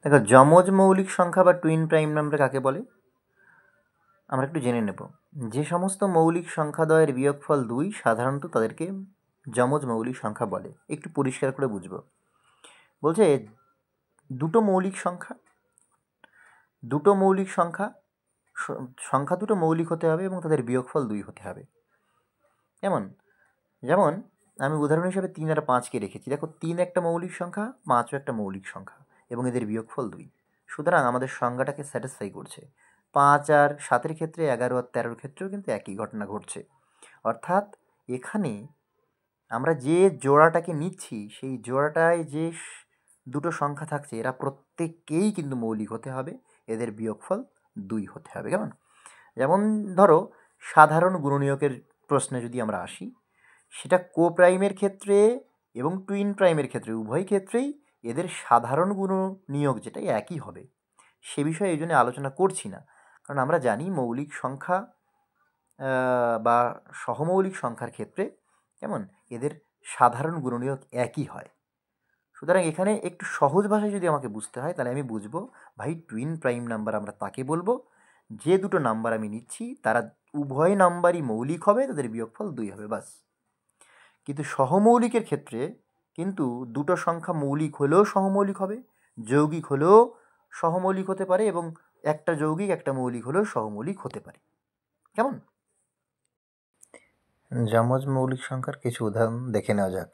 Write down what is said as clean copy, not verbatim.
দেখো, যমজ মৌলিক সংখ্যা বা টুইন প্রাইম নাম্বার কাকে বলে আমরা একটু জেনে নেব। যে সমস্ত মৌলিক সংখ্যাদ্বয়ের বিয়োগফল 2 সাধারণত তাদেরকে যমজ মৌলিক সংখ্যা বলে। একটু পরিষ্কার করে বুঝব। বলছে দুটো মৌলিক সংখ্যা দুটো মৌলিক হতে হবে এবং তাদের বিয়োগফল 2 হতে হবে। যেমন আমি উদাহরণ হিসেবে 3 আর 5কে রেখেছি। দেখো, 3 একটা মৌলিক সংখ্যা, 5ও একটা মৌলিক সংখ্যা এবং এদের বিয়োগফল 2। সুতরাং আমাদের সংজ্ঞাটাকে স্যাটিসফাই করছে। 5 আর 7-এর ক্ষেত্রে 11 আর 13-র ক্ষেত্রেও কিন্তু একই ঘটনা ঘটছে। অর্থাৎ এখানে আমরা যে জোড়াটাকে নিচ্ছি সেই জোড়াটায় যে দুটো সংখ্যা থাকছে এরা প্রত্যেককেই কিন্তু মৌলিক হতে হবে, এদের বিয়োগফল 2 হতে হবে। যেমন ধরো, সাধারণ গুণনীয়কের প্রশ্নে যদি আমরা আসি, সেটা কো প্রাইমের ক্ষেত্রে এবং টুইন প্রাইমের ক্ষেত্রে উভয় ক্ষেত্রেই এদের সাধারণ গুণনীয়ক যেটা একই হবে। সে বিষয়ে এই জন্য আলোচনা করছি না, কারণ আমরা জানি মৌলিক সংখ্যা বা সহমৌলিক সংখ্যার ক্ষেত্রে এদের সাধারণ গুণনীয়ক একই হয়। সুতরাং এখানে একটু সহজ ভাষায় যদি আমাকে বুঝতে হয় তাহলে আমি বুঝবো, ভাই টুইন প্রাইম নাম্বার আমরা তাকে বলবো যে দুটো নাম্বার আমি নিচ্ছি তারা উভয় নাম্বারই মৌলিক হবে, তাদের বিয়োগফল 2 হবে, বাস। কিন্তু সহমৌলিকের ক্ষেত্রে কিন্তু দুটো সংখ্যা মৌলিক হলেও সহমৌলিক হবে, যৌগিক হলেও সহমৌলিক হতে পারে এবং একটা যৌগিক একটা মৌলিক হলেও সহমৌলিক হতে পারে। যমজ মৌলিক সংখ্যার কিছু উদাহরণ দেখে নেওয়া যাক।